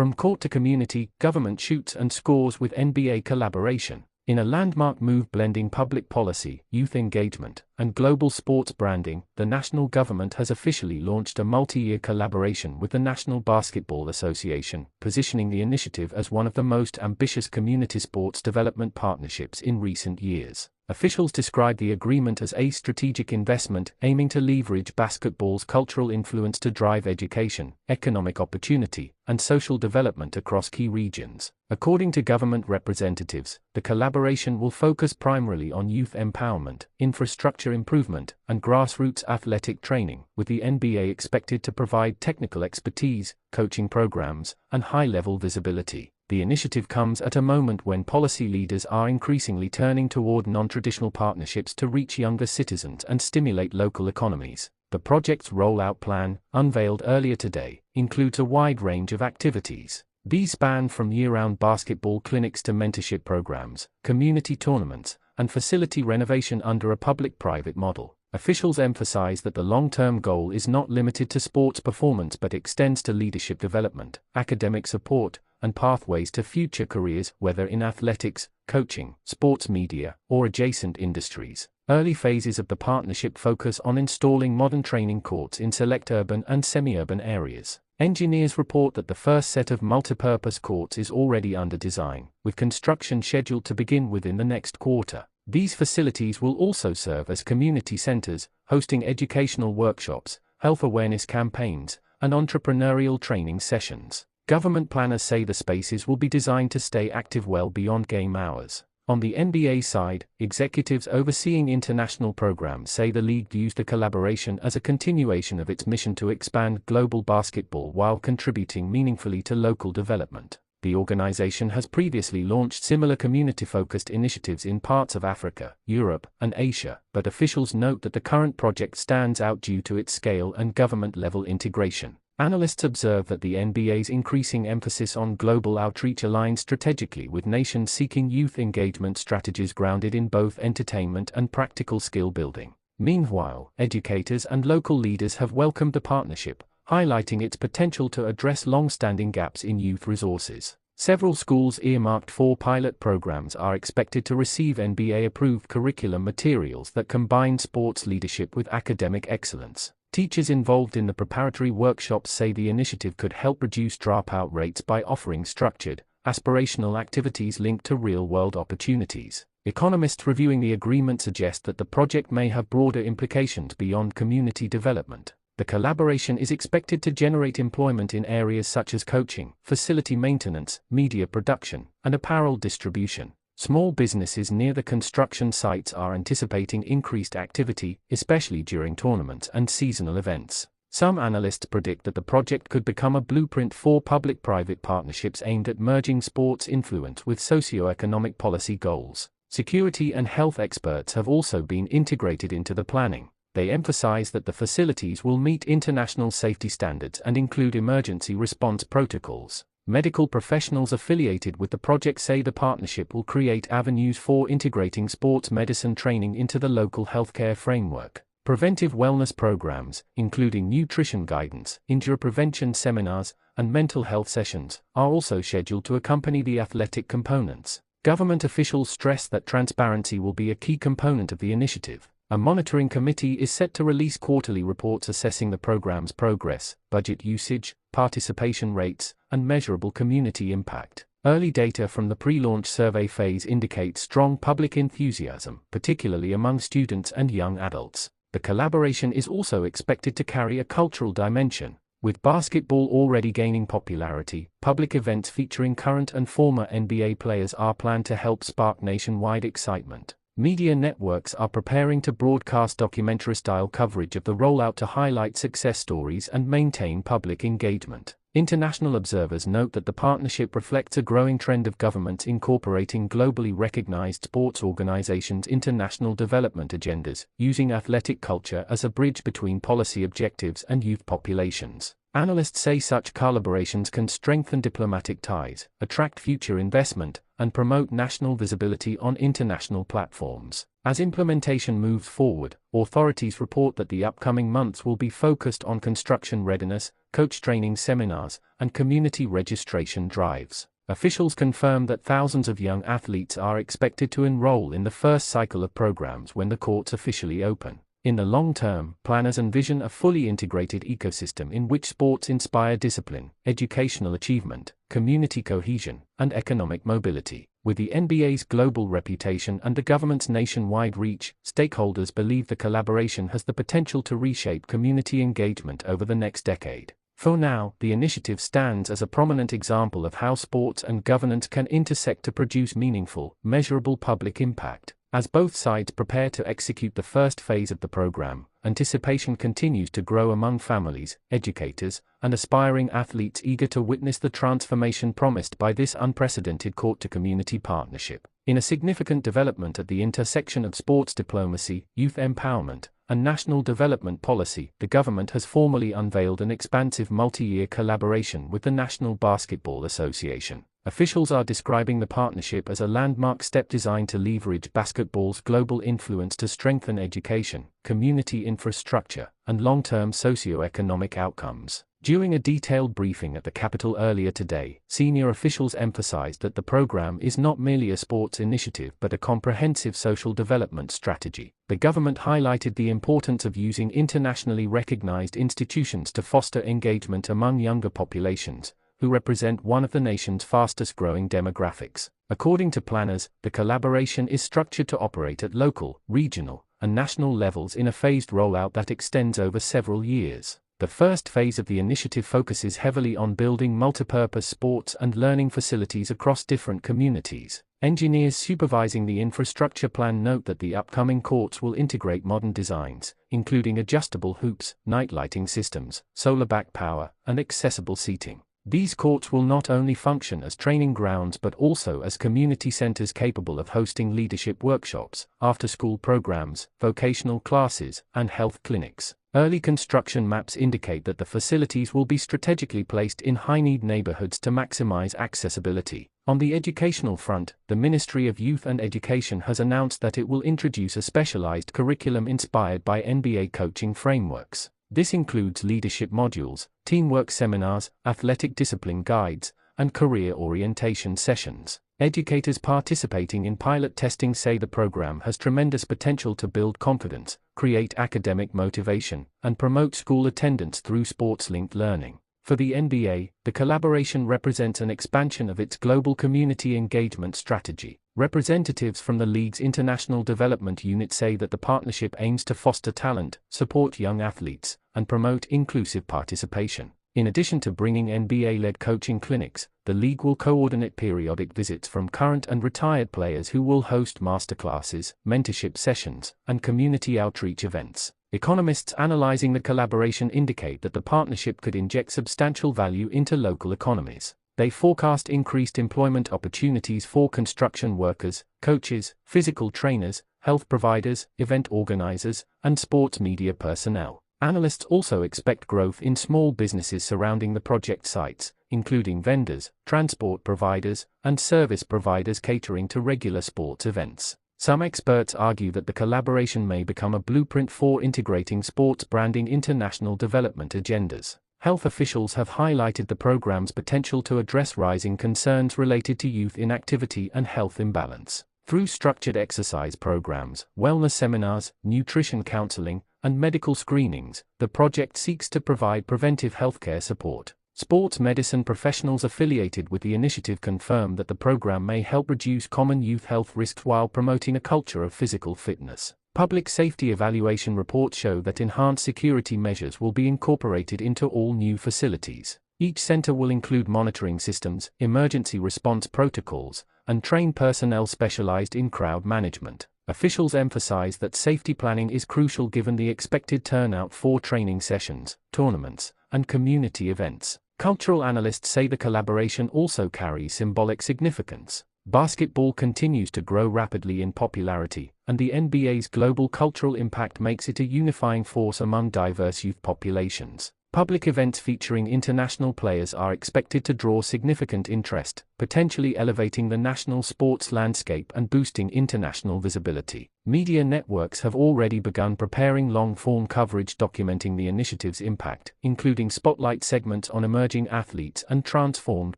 From court to community, government shoots and scores with NBA collaboration. In a landmark move blending public policy, youth engagement, and global sports branding, the national government has officially launched a multi-year collaboration with the National Basketball Association, positioning the initiative as one of the most ambitious community sports development partnerships in recent years. Officials describe the agreement as a strategic investment aiming to leverage basketball's cultural influence to drive education, economic opportunity, and social development across key regions. According to government representatives, the collaboration will focus primarily on youth empowerment, infrastructure improvement, and grassroots athletic training, with the NBA expected to provide technical expertise, coaching programs, and high-level visibility. The initiative comes at a moment when policy leaders are increasingly turning toward non-traditional partnerships to reach younger citizens and stimulate local economies. The project's rollout plan, unveiled earlier today, includes a wide range of activities. These span from year-round basketball clinics to mentorship programs, community tournaments, and facility renovation under a public-private model. Officials emphasize that the long-term goal is not limited to sports performance but extends to leadership development, academic support, and pathways to future careers, whether in athletics, coaching, sports media, or adjacent industries. Early phases of the partnership focus on installing modern training courts in select urban and semi-urban areas. Engineers report that the first set of multipurpose courts is already under design, with construction scheduled to begin within the next quarter. These facilities will also serve as community centers, hosting educational workshops, health awareness campaigns, and entrepreneurial training sessions. Government planners say the spaces will be designed to stay active well beyond game hours. On the NBA side, executives overseeing international programs say the league views the collaboration as a continuation of its mission to expand global basketball while contributing meaningfully to local development. The organization has previously launched similar community-focused initiatives in parts of Africa, Europe, and Asia, but officials note that the current project stands out due to its scale and government-level integration. Analysts observe that the NBA's increasing emphasis on global outreach aligns strategically with nations seeking youth engagement strategies grounded in both entertainment and practical skill building. Meanwhile, educators and local leaders have welcomed the partnership, highlighting its potential to address long-standing gaps in youth resources. Several schools earmarked for pilot programs are expected to receive NBA-approved curriculum materials that combine sports leadership with academic excellence. Teachers involved in the preparatory workshops say the initiative could help reduce dropout rates by offering structured, aspirational activities linked to real-world opportunities. Economists reviewing the agreement suggest that the project may have broader implications beyond community development. The collaboration is expected to generate employment in areas such as coaching, facility maintenance, media production, and apparel distribution. Small businesses near the construction sites are anticipating increased activity, especially during tournaments and seasonal events. Some analysts predict that the project could become a blueprint for public-private partnerships aimed at merging sports influence with socio-economic policy goals. Security and health experts have also been integrated into the planning. They emphasize that the facilities will meet international safety standards and include emergency response protocols. Medical professionals affiliated with the project say the partnership will create avenues for integrating sports medicine training into the local healthcare framework. Preventive wellness programs, including nutrition guidance, injury prevention seminars, and mental health sessions, are also scheduled to accompany the athletic components. Government officials stress that transparency will be a key component of the initiative. A monitoring committee is set to release quarterly reports assessing the program's progress, budget usage, participation rates, and measurable community impact. Early data from the pre-launch survey phase indicates strong public enthusiasm, particularly among students and young adults. The collaboration is also expected to carry a cultural dimension. With basketball already gaining popularity, public events featuring current and former NBA players are planned to help spark nationwide excitement. Media networks are preparing to broadcast documentary-style coverage of the rollout to highlight success stories and maintain public engagement. International observers note that the partnership reflects a growing trend of governments incorporating globally recognized sports organizations into national development agendas, using athletic culture as a bridge between policy objectives and youth populations. Analysts say such collaborations can strengthen diplomatic ties, attract future investment, and promote national visibility on international platforms. As implementation moves forward, authorities report that the upcoming months will be focused on construction readiness, coach training seminars, and community registration drives. Officials confirm that thousands of young athletes are expected to enroll in the first cycle of programs when the courts officially open. In the long term, planners envision a fully integrated ecosystem in which sports inspire discipline, educational achievement, community cohesion, and economic mobility. With the NBA's global reputation and the government's nationwide reach, stakeholders believe the collaboration has the potential to reshape community engagement over the next decade. For now, the initiative stands as a prominent example of how sports and governance can intersect to produce meaningful, measurable public impact. As both sides prepare to execute the first phase of the program, anticipation continues to grow among families, educators, and aspiring athletes eager to witness the transformation promised by this unprecedented court-to-community partnership. In a significant development at the intersection of sports diplomacy, youth empowerment, and national development policy, the government has formally unveiled an expansive multi-year collaboration with the National Basketball Association. Officials are describing the partnership as a landmark step designed to leverage basketball's global influence to strengthen education, community infrastructure, and long-term socio-economic outcomes. During a detailed briefing at the Capitol earlier today, senior officials emphasized that the program is not merely a sports initiative but a comprehensive social development strategy. The government highlighted the importance of using internationally recognized institutions to foster engagement among younger populations, who represent one of the nation's fastest-growing demographics. According to planners, the collaboration is structured to operate at local, regional, and national levels in a phased rollout that extends over several years. The first phase of the initiative focuses heavily on building multipurpose sports and learning facilities across different communities. Engineers supervising the infrastructure plan note that the upcoming courts will integrate modern designs, including adjustable hoops, night lighting systems, solar back power, and accessible seating. These courts will not only function as training grounds but also as community centers capable of hosting leadership workshops, after-school programs, vocational classes, and health clinics. Early construction maps indicate that the facilities will be strategically placed in high-need neighborhoods to maximize accessibility. On the educational front, the Ministry of Youth and Education has announced that it will introduce a specialized curriculum inspired by NBA coaching frameworks. This includes leadership modules, teamwork seminars, athletic discipline guides, and career orientation sessions. Educators participating in pilot testing say the program has tremendous potential to build confidence, create academic motivation, and promote school attendance through sports-linked learning. For the NBA, the collaboration represents an expansion of its global community engagement strategy. Representatives from the league's International Development Unit say that the partnership aims to foster talent, support young athletes, and promote inclusive participation. In addition to bringing NBA-led coaching clinics, the league will coordinate periodic visits from current and retired players who will host masterclasses, mentorship sessions, and community outreach events. Economists analyzing the collaboration indicate that the partnership could inject substantial value into local economies. They forecast increased employment opportunities for construction workers, coaches, physical trainers, health providers, event organizers, and sports media personnel. Analysts also expect growth in small businesses surrounding the project sites, including vendors, transport providers, and service providers catering to regular sports events. Some experts argue that the collaboration may become a blueprint for integrating sports branding into national development agendas. Health officials have highlighted the program's potential to address rising concerns related to youth inactivity and health imbalance. Through structured exercise programs, wellness seminars, nutrition counseling, and medical screenings, the project seeks to provide preventive healthcare support. Sports medicine professionals affiliated with the initiative confirm that the program may help reduce common youth health risks while promoting a culture of physical fitness. Public safety evaluation reports show that enhanced security measures will be incorporated into all new facilities. Each center will include monitoring systems, emergency response protocols, and trained personnel specialized in crowd management. Officials emphasize that safety planning is crucial given the expected turnout for training sessions, tournaments, and community events. Cultural analysts say the collaboration also carries symbolic significance. Basketball continues to grow rapidly in popularity, and the NBA's global cultural impact makes it a unifying force among diverse youth populations. Public events featuring international players are expected to draw significant interest, potentially elevating the national sports landscape and boosting international visibility. Media networks have already begun preparing long-form coverage documenting the initiative's impact, including spotlight segments on emerging athletes and transformed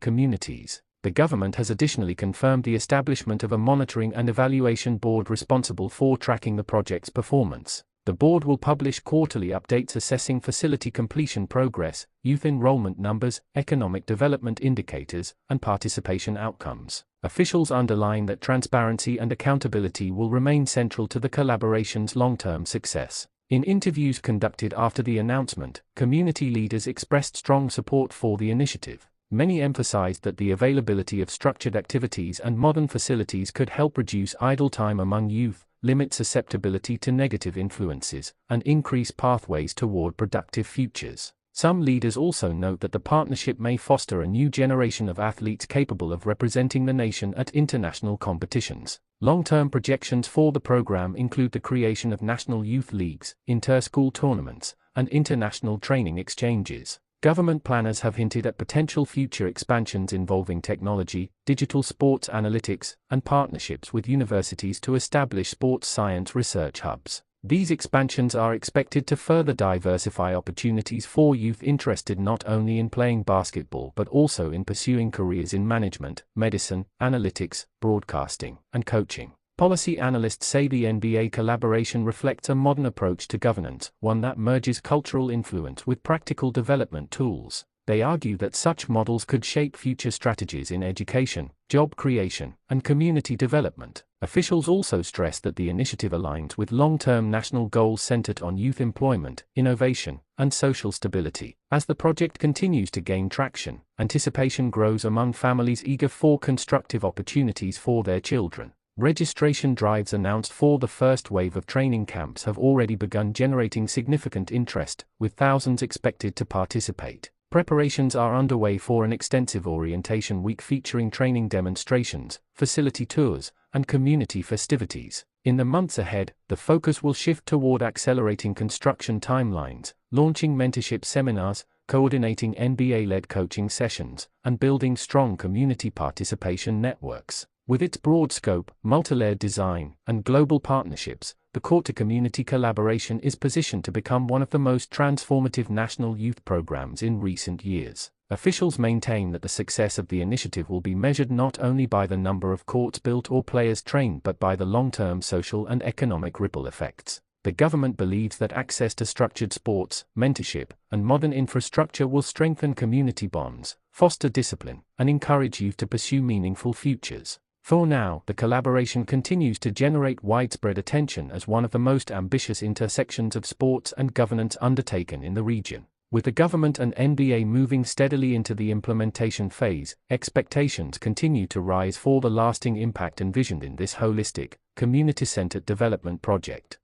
communities. The government has additionally confirmed the establishment of a monitoring and evaluation board responsible for tracking the project's performance. The board will publish quarterly updates assessing facility completion progress, youth enrollment numbers, economic development indicators, and participation outcomes. Officials underline that transparency and accountability will remain central to the collaboration's long-term success. In interviews conducted after the announcement, community leaders expressed strong support for the initiative. Many emphasized that the availability of structured activities and modern facilities could help reduce idle time among youth, limit susceptibility to negative influences, and increase pathways toward productive futures. Some leaders also note that the partnership may foster a new generation of athletes capable of representing the nation at international competitions. Long-term projections for the program include the creation of national youth leagues, inter-school tournaments, and international training exchanges. Government planners have hinted at potential future expansions involving technology, digital sports analytics, and partnerships with universities to establish sports science research hubs. These expansions are expected to further diversify opportunities for youth interested not only in playing basketball but also in pursuing careers in management, medicine, analytics, broadcasting, and coaching. Policy analysts say the NBA collaboration reflects a modern approach to governance, one that merges cultural influence with practical development tools. They argue that such models could shape future strategies in education, job creation, and community development. Officials also stress that the initiative aligns with long-term national goals centered on youth employment, innovation, and social stability. As the project continues to gain traction, anticipation grows among families eager for constructive opportunities for their children. Registration drives announced for the first wave of training camps have already begun generating significant interest, with thousands expected to participate. Preparations are underway for an extensive orientation week featuring training demonstrations, facility tours, and community festivities. In the months ahead, the focus will shift toward accelerating construction timelines, launching mentorship seminars, coordinating NBA-led coaching sessions, and building strong community participation networks. With its broad scope, multi-layered design, and global partnerships, the court-to-community collaboration is positioned to become one of the most transformative national youth programs in recent years. Officials maintain that the success of the initiative will be measured not only by the number of courts built or players trained but by the long-term social and economic ripple effects. The government believes that access to structured sports, mentorship, and modern infrastructure will strengthen community bonds, foster discipline, and encourage youth to pursue meaningful futures. For now, the collaboration continues to generate widespread attention as one of the most ambitious intersections of sports and governance undertaken in the region. With the government and NBA moving steadily into the implementation phase, expectations continue to rise for the lasting impact envisioned in this holistic, community-centered development project.